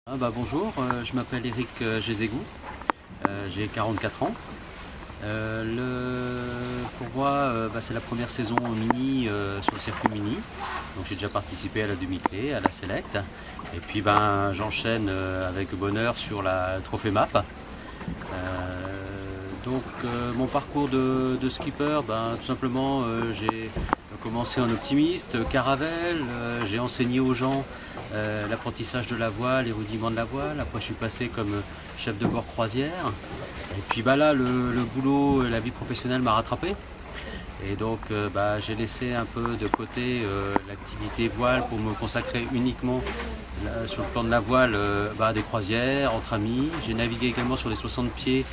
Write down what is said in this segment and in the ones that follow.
Bonjour, je m'appelle Eric Gézégou, j'ai 44 ans. Pour moi, c'est la première saison mini sur le circuit mini. Donc j'ai déjà participé à la demi-clé, à la Select. Et puis j'enchaîne avec bonheur sur la Trophée Map. Mon parcours de skipper, tout simplement j'ai commencé en optimiste, caravelle, j'ai enseigné aux gens l'apprentissage de la voile, les rudiments de la voile. Après je suis passé comme chef de bord croisière. Et puis là le boulot, la vie professionnelle m'a rattrapé. Et donc j'ai laissé un peu de côté l'activité voile pour me consacrer uniquement sur le plan de la voile à des croisières entre amis. J'ai navigué également sur les 60 pieds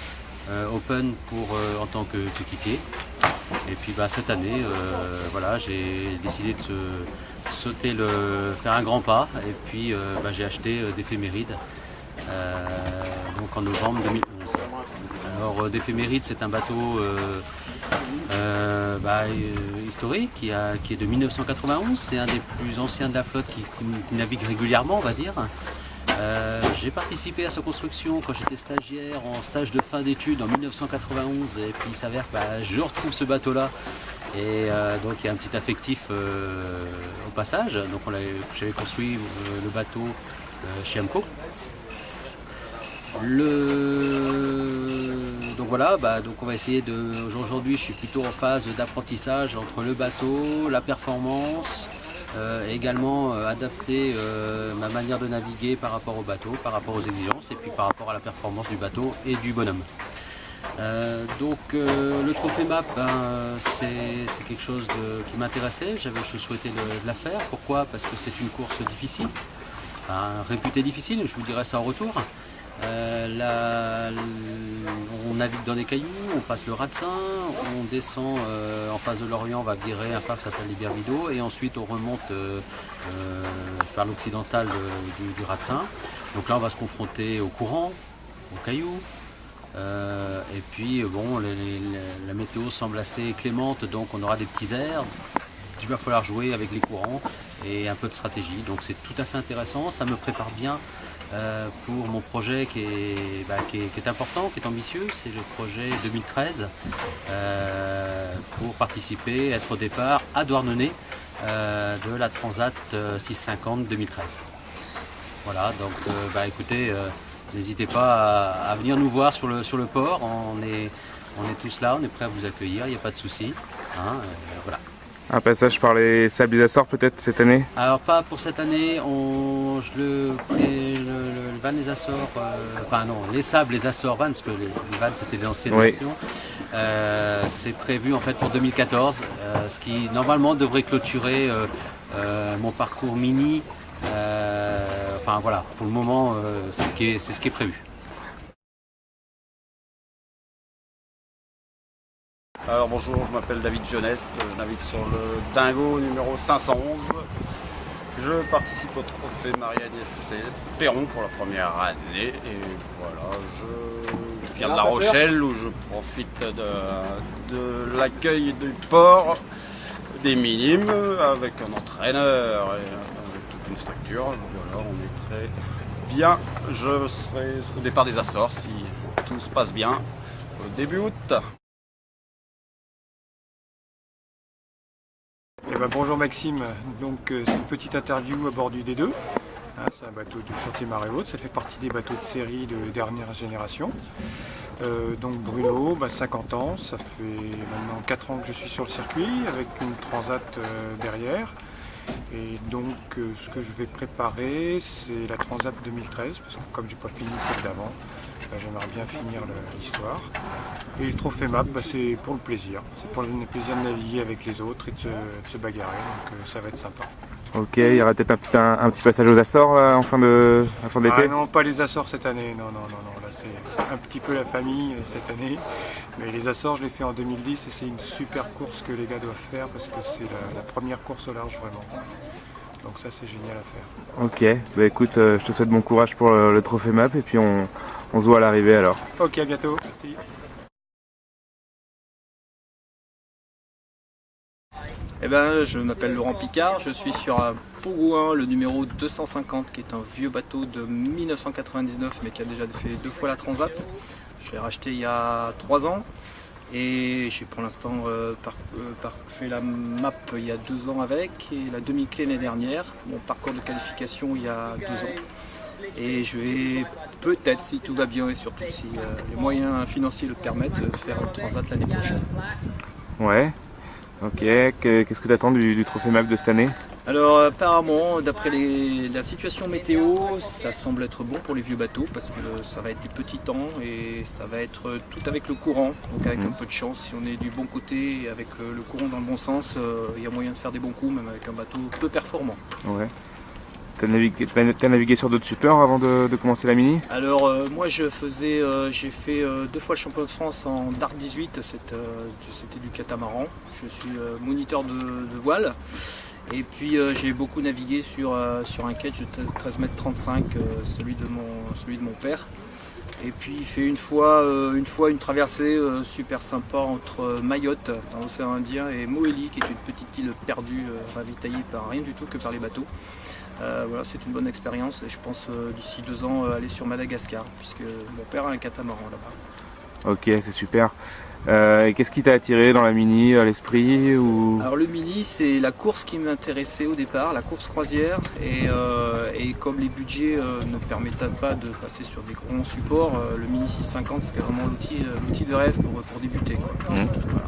open en tant qu'équipier. Et puis cette année, j'ai décidé de faire un grand pas. Et puis j'ai acheté d'éphémérides en novembre 2011. Alors d'éphémérides, c'est un bateau historique qui est de 1991. C'est un des plus anciens de la flotte qui navigue régulièrement, on va dire. J'ai participé à sa construction quand j'étais stagiaire en stage de fin d'études en 1991 et puis il s'avère que je retrouve ce bateau là et donc il y a un petit affectif au passage. Donc j'avais construit le bateau chez Amco. Donc on va essayer aujourd'hui je suis plutôt en phase d'apprentissage entre le bateau, la performance. Également adapter ma manière de naviguer par rapport au bateau, par rapport aux exigences et puis par rapport à la performance du bateau et du bonhomme. Le trophée map, c'est quelque chose qui m'intéressait, je souhaitais la faire. Pourquoi? Parce que c'est une course difficile, réputée difficile, je vous dirai ça en retour. On navigue dans des cailloux, on passe le Ratsin, on descend en face de l'Orient, on va virer un phare qui s'appelle l'Ibervido et ensuite on remonte vers l'occidental du Ratsin. Donc là on va se confronter au courant, aux cailloux. Et puis la météo semble assez clémente, donc on aura des petits airs. Il va falloir jouer avec les courants et un peu de stratégie. Donc c'est tout à fait intéressant, ça me prépare bien pour mon projet qui est important, qui est ambitieux. C'est le projet 2013 pour participer, être au départ à Douarnenez de la Transat 650 2013. Voilà, donc écoutez, n'hésitez pas à venir nous voir sur le port. On est tous là, on est prêts à vous accueillir, il n'y a pas de souci. Voilà. Un passage par les Sables des Açores peut-être cette année? Alors pas pour cette année, le van des Açores, les Sables des Açores van, parce que les vannes c'était l'ancienne version. C'est prévu en fait pour 2014, ce qui normalement devrait clôturer mon parcours mini. Pour le moment c'est ce qui est prévu. Alors bonjour, je m'appelle David Jeuneste, je navigue sur le Dingo numéro 511. Je participe au trophée Marie-Agnès Perron pour la première année et voilà, je viens de La Rochelle où je profite de l'accueil du port des Minimes avec un entraîneur et avec toute une structure. Voilà, on est très bien. Je serai au départ des Açores si tout se passe bien au début août. Bonjour Maxime, c'est une petite interview à bord du D2. C'est un bateau du chantier Marée Haute, ça fait partie des bateaux de série de dernière génération. Bruno, 50 ans, ça fait maintenant 4 ans que je suis sur le circuit avec une transat derrière. Et ce que je vais préparer, c'est la transat 2013, parce que comme j'ai pas fini celle d'avant, j'aimerais bien finir l'histoire. Et le trophée map, c'est pour le plaisir. C'est pour le plaisir de naviguer avec les autres et de se bagarrer, donc ça va être sympa. Ok, il y aura peut-être un petit passage aux Açores en fin d'été? Non, pas les Açores cette année, non. Là c'est un petit peu la famille cette année. Mais les Açores, je l'ai fait en 2010 et c'est une super course que les gars doivent faire parce que c'est la première course au large vraiment. Donc ça c'est génial à faire. Ok, écoute, je te souhaite bon courage pour le trophée map et puis on se voit à l'arrivée alors. Ok, à bientôt, merci. Eh ben, je m'appelle Laurent Picard, je suis sur un Pogouin, le numéro 250, qui est un vieux bateau de 1999, mais qui a déjà fait 2 fois la Transat. Je l'ai racheté il y a 3 ans et j'ai pour l'instant fait la map il y a 2 ans avec et la demi-clé l'année dernière. Mon parcours de qualification il y a 2 ans. Et je vais peut-être, si tout va bien et surtout si les moyens financiers le permettent, faire le Transat l'année prochaine. Ouais. Ok. Qu'est-ce que tu attends du trophée MAP de cette année? Alors apparemment, d'après la situation météo, ça semble être bon pour les vieux bateaux parce que ça va être du petit temps et ça va être tout avec le courant. Donc avec un peu de chance, si on est du bon côté et avec le courant dans le bon sens, il y a moyen de faire des bons coups, même avec un bateau peu performant. Ouais. T'as navigué sur d'autres supports avant de commencer la Mini? Alors moi j'ai fait 2 fois le champion de France en Dark 18, c'était du catamaran. Je suis moniteur de voile. Et puis j'ai beaucoup navigué sur un kedge de 13 m 35, celui de mon père. Et puis il fait une fois une traversée super sympa entre Mayotte, dans l'océan Indien, et Mohéli, qui est une petite île perdue, ravitaillée par rien du tout que par les bateaux. Voilà, c'est une bonne expérience et je pense d'ici 2 ans aller sur Madagascar, puisque mon père a un catamaran là-bas. Ok, c'est super. Et qu'est-ce qui t'a attiré dans la Mini, à l'esprit ou... Alors le Mini, c'est la course qui m'intéressait au départ, la course croisière, et comme les budgets ne permettaient pas de passer sur des grands supports, le Mini 650 c'était vraiment l'outil de rêve pour débuter, quoi. Voilà.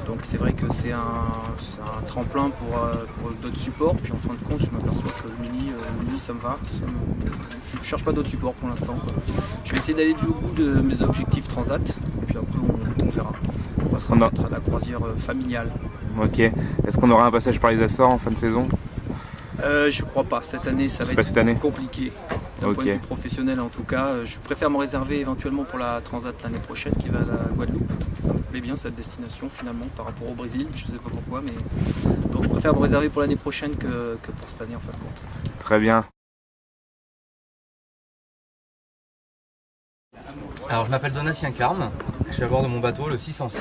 Donc c'est vrai que c'est un tremplin pour d'autres supports, puis en fin de compte je m'aperçois que le Mini ça me va, je ne cherche pas d'autres supports pour l'instant. Je vais essayer d'aller au bout de mes objectifs Transat, puis après on verra. On va se remettre à la croisière familiale. Ok. Est-ce qu'on aura un passage par les Açores en fin de saison? Je crois pas. Cette année, ça va être compliqué. D'un point de vue professionnel en tout cas. Je préfère me réserver éventuellement pour la Transat l'année prochaine qui va à la Guadeloupe. Ça me plaît bien cette destination finalement par rapport au Brésil. Je sais pas pourquoi, mais donc je préfère me réserver pour l'année prochaine que pour cette année en fin de compte. Très bien. Alors je m'appelle Donatien Carme, je suis à bord de mon bateau, le 606,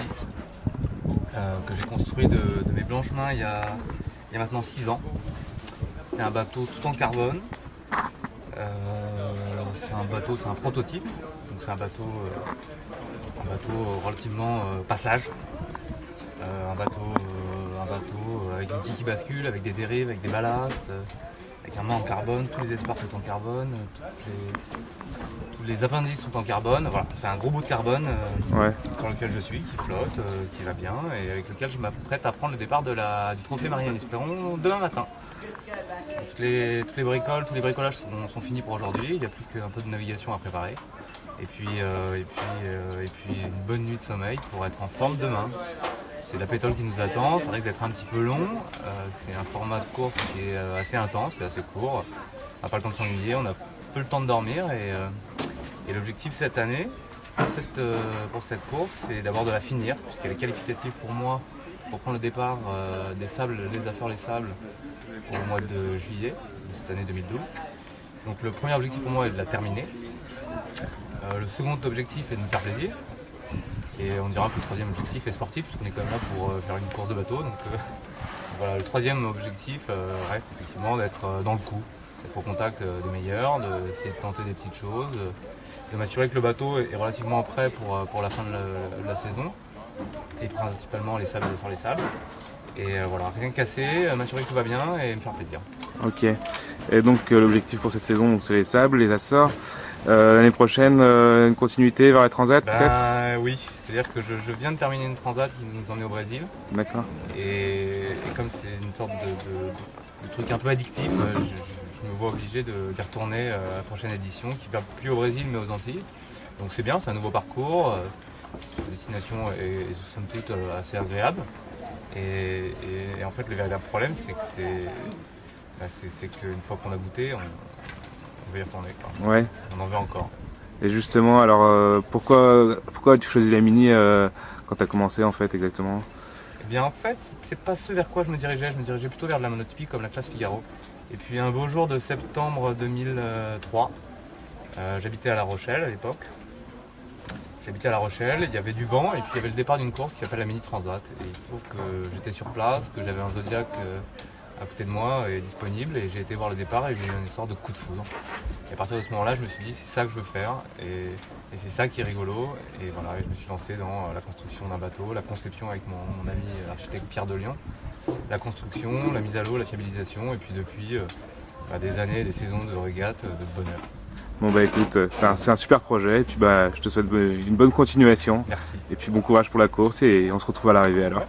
que j'ai construit de mes blanches mains il y a maintenant 6 ans. C'est un bateau tout en carbone, c'est un prototype, donc c'est un bateau relativement passage, un bateau avec une petite qui bascule, avec des dérives, avec des ballasts, avec un mât en carbone, tous les espoirs sont en carbone, tous les appendices sont en carbone. Voilà, c'est un gros bout de carbone sur lequel je suis, qui flotte, qui va bien et avec lequel je m'apprête à prendre le départ du trophée Marianne Espéron demain matin. Toutes les bricoles, tous les bricolages sont finis pour aujourd'hui, il n'y a plus qu'un peu de navigation à préparer. Et puis une bonne nuit de sommeil pour être en forme demain. C'est la pétole qui nous attend, ça risque d'être un petit peu long, c'est un format de course qui est assez intense, c'est assez court, on n'a pas le temps de s'ennuyer, on a peu le temps de dormir et l'objectif cette année pour cette course c'est d'abord de la finir, puisqu'elle est qualificative pour moi pour prendre le départ des Sables, les Açores les Sables au mois de juillet de cette année 2012. Donc le premier objectif pour moi est de la terminer, le second objectif est de me faire plaisir. Et on dira que le troisième objectif est sportif, puisqu'on est quand même là pour faire une course de bateau. Donc voilà, le troisième objectif reste effectivement d'être dans le coup, d'être au contact des meilleurs, d'essayer de tenter des petites choses, de m'assurer que le bateau est relativement prêt pour la fin de la saison, et principalement les Sables, les Sables. Et voilà, rien casser, m'assurer que tout va bien et me faire plaisir. Ok. Et donc l'objectif pour cette saison, c'est les Sables, les Açores. L'année prochaine, une continuité vers la Transat peut-être? Oui, c'est-à-dire que je viens de terminer une Transat qui nous emmenait au Brésil. D'accord. Et comme c'est une sorte de truc un peu addictif, je me vois obligé d'y retourner à la prochaine édition qui va plus au Brésil mais aux Antilles. Donc c'est bien, c'est un nouveau parcours, la destination est somme toute assez agréable. Et en fait le véritable problème c'est qu'une fois qu'on a goûté, on va y retourner, quoi. Ouais. On en veut encore. Et justement, alors pourquoi tu choisis la Mini quand tu as commencé en fait exactement? Eh bien en fait, c'est pas ce vers quoi je me dirigeais plutôt vers de la monotypie comme la classe Figaro. Et puis un beau jour de septembre 2003, j'habitais à La Rochelle à l'époque. J'habitais à La Rochelle, il y avait du vent et puis il y avait le départ d'une course qui s'appelle la Mini Transat. Et il se trouve que j'étais sur place, que j'avais un Zodiac à côté de moi et disponible, et j'ai été voir le départ et j'ai eu une sorte de coup de foudre. Et à partir de ce moment-là, je me suis dit c'est ça que je veux faire et c'est ça qui est rigolo. Et voilà, je me suis lancé dans la construction d'un bateau, la conception avec mon ami l'architecte Pierre de Lion, la construction, la mise à l'eau, la fiabilisation, et puis depuis des années, des saisons de régates, de bonheur. Bon bah écoute, c'est un super projet et puis bah je te souhaite une bonne continuation. Merci. Et puis bon courage pour la course et on se retrouve à l'arrivée alors.